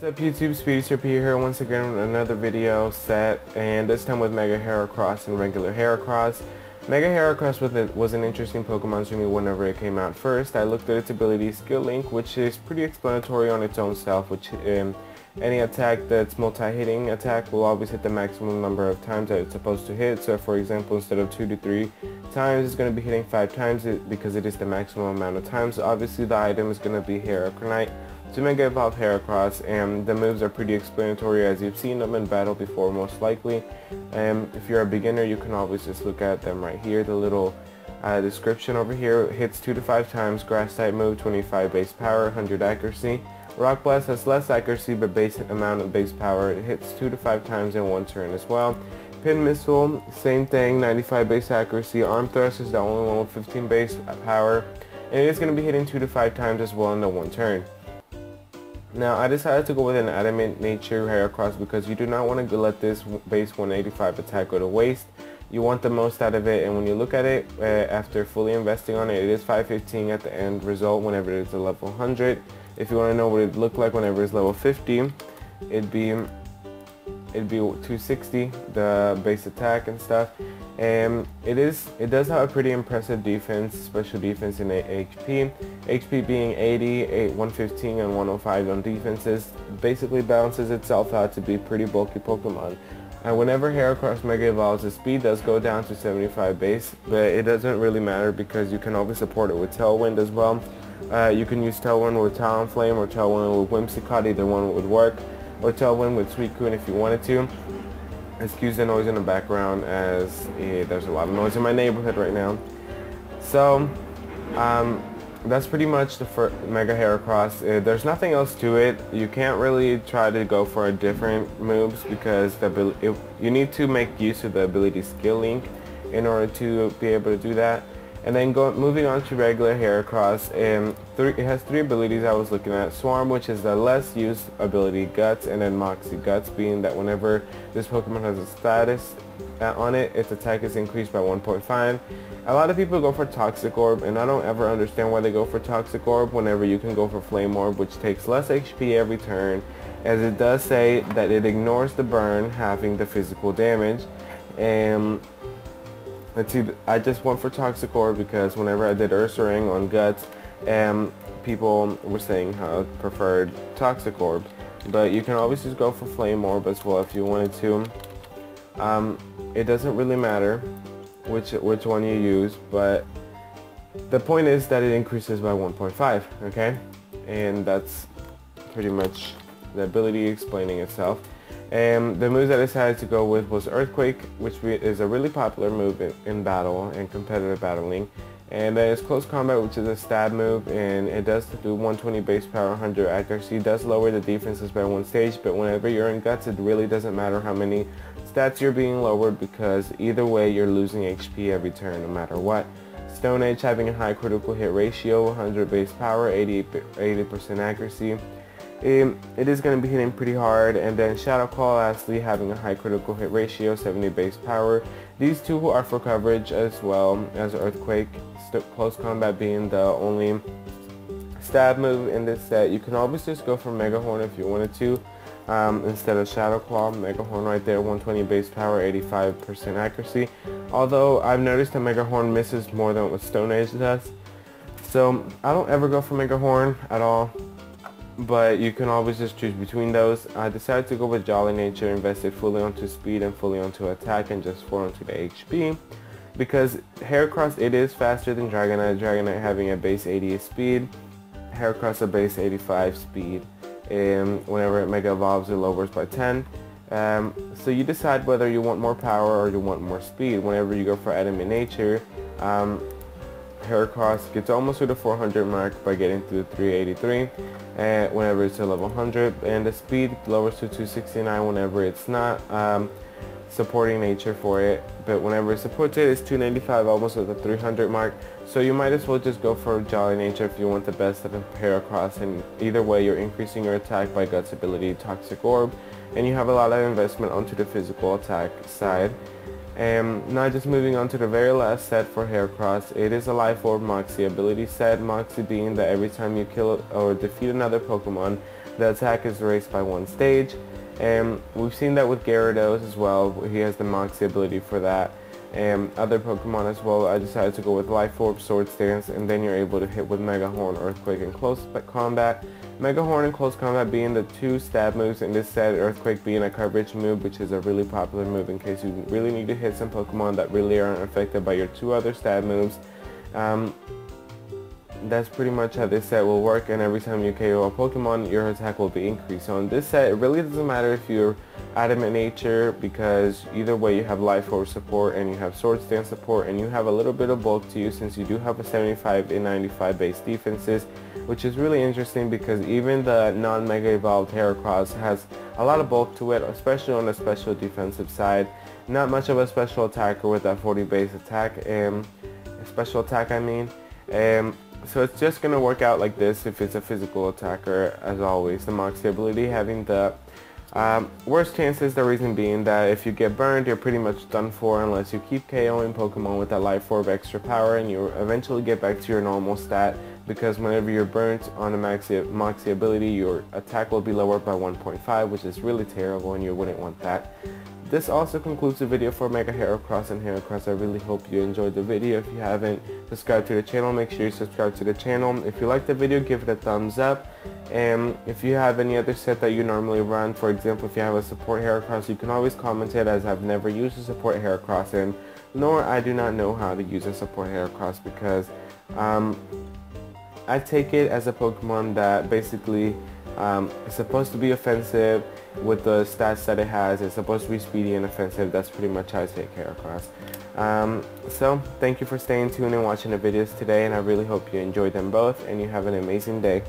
What's up YouTube, Speedy here once again with another video set, and this time with Mega Heracross and regular Heracross. Mega Heracross was an interesting Pokemon to me whenever it came out first. I looked at its ability Skill Link, which is pretty explanatory on its own self, which any attack that's multi-hitting attack will always hit the maximum number of times that it's supposed to hit. So for example, instead of 2 to 3 times, it's going to be hitting 5 times because it is the maximum amount of times. Obviously the item is going to be Heracronite to Mega Evolve Heracross, and the moves are pretty explanatory as you've seen them in battle before most likely. If you're a beginner, you can always just look at them right here. The little description over here: hits 2 to 5 times, grass type move, 25 base power, 100 accuracy. Rock Blast has less accuracy but base amount of base power. It hits 2 to 5 times in one turn as well. Pin Missile, same thing, 95 base accuracy. Arm Thrust is the only one with 15 base power, and it is going to be hitting 2 to 5 times as well in the one turn. Now I decided to go with an Adamant Nature Heracross because you do not want to let this base 185 attack go to waste. You want the most out of it, and when you look at it after fully investing on it, it is 515 at the end result whenever it is a level 100. If you want to know what it looked like whenever it's level 50, it'd be 260 the base attack and stuff. And it does have a pretty impressive defense, special defense in HP. HP being 80, 115 and 105 on defenses, basically balances itself out to be pretty bulky Pokemon. And whenever Heracross Mega Evolves, the speed does go down to 75 base, but it doesn't really matter because you can always support it with Tailwind as well. You can use Tailwind with Talonflame or Tailwind with Whimsicott, either one would work, or Tailwind with Suicune if you wanted to. Excuse the noise in the background as there's a lot of noise in my neighborhood right now. So that's pretty much the Mega Heracross. There's nothing else to it. You can't really try to go for different moves because you need to make use of the ability Skill Link in order to be able to do that. And then moving on to regular Heracross, it has 3 abilities I was looking at. Swarm, which is the less used ability, Guts, and then Moxie. Guts being that whenever this Pokemon has a status on it, its attack is increased by 1.5. A lot of people go for Toxic Orb, and I don't ever understand why they go for Toxic Orb whenever you can go for Flame Orb, which takes less HP every turn, as it does say that it ignores the burn, having the physical damage. Let's see, I just went for Toxic Orb because whenever I did Ursaring on Guts, people were saying how I preferred Toxic Orb. But you can always just go for Flame Orb as well if you wanted to. It doesn't really matter which one you use, but the point is that it increases by 1.5, okay? And that's pretty much the ability explaining itself. And the moves that I decided to go with was Earthquake, which is a really popular move in battle and competitive battling. And then it's Close Combat, which is a stab move, and it does do 120 base power, 100 accuracy. It does lower the defenses by 1 stage, but whenever you're in Guts, it really doesn't matter how many stats you're being lowered because either way you're losing HP every turn no matter what. Stone Edge, having a high critical hit ratio, 100 base power, 80% accuracy. It is going to be hitting pretty hard. And then Shadow Claw, lastly, having a high critical hit ratio, 70 base power. These two are for coverage as well as Earthquake. Close Combat being the only stab move in this set. You can always just go for Mega Horn if you wanted to instead of Shadow Claw. Mega Horn right there, 120 base power, 85% accuracy. Although I've noticed that Mega Horn misses more than what Stone Edge does, so I don't ever go for Mega Horn at all. But you can always just choose between those. I decided to go with Jolly Nature, invested fully onto speed and fully onto attack and just 4 onto the HP. Because Heracross, it is faster than Dragonite. Dragonite having a base 80 speed, Heracross a base 85 speed. And whenever it Mega Evolves, it lowers by 10. So you decide whether you want more power or you want more speed. Whenever you go for Adamant Nature, Heracross gets almost to the 400 mark by getting to the 383 whenever it's a level 100, and the speed lowers to 269 whenever it's not supporting nature for it, but whenever it supports it, it's 295, almost at the 300 mark. So you might as well just go for Jolly Nature if you want the best of a Heracross, and either way you're increasing your attack by Guts ability, Toxic Orb, and you have a lot of investment onto the physical attack side. Now just moving on to the very last set for Heracross, it is a Life Orb Moxie ability set. Moxie being that every time you kill or defeat another Pokemon, the attack is raised by 1 stage. And we've seen that with Gyarados as well. He has the Moxie ability for that. And other Pokemon as well, I decided to go with Life Orb, Swords Dance, and then you're able to hit with Mega Horn, Earthquake, and Close Combat. Mega Horn and Close Combat being the 2 stab moves in this set, Earthquake being a coverage move, which is a really popular move in case you really need to hit some Pokemon that really aren't affected by your 2 other stab moves. That's pretty much how this set will work, and every time you KO a Pokemon, your attack will be increased. So in this set, it really doesn't matter if you're Adamant Nature, because either way you have Life Orb support and you have Swords Dance support, and you have a little bit of bulk to you since you do have a 75 and 95 base defenses, which is really interesting because even the non-Mega Evolved Heracross has a lot of bulk to it, especially on the special defensive side. Not much of a special attacker with that 40 base attack, special attack I mean. So it's just going to work out like this if it's a physical attacker, as always. The Moxie ability having the worst chances, the reason being that if you get burned, you're pretty much done for unless you keep KOing Pokemon with that Life Orb extra power, and you eventually get back to your normal stat, because whenever you're burnt on a Moxie ability, your attack will be lowered by 1.5, which is really terrible and you wouldn't want that. This also concludes the video for Mega Heracross and Heracross. I really hope you enjoyed the video. If you haven't subscribed to the channel, make sure you subscribe to the channel. If you like the video, give it a thumbs up. And if you have any other set that you normally run, for example, if you have a support Heracross, you can always comment it, as I've never used a support Heracross, and nor I do not know how to use a support Heracross, because I take it as a Pokemon that basically is supposed to be offensive with the stats that it has. It's supposed to be speedy and offensive. That's pretty much how I take Heracross. So thank you for staying tuned and watching the videos today, and I really hope you enjoyed them both and you have an amazing day.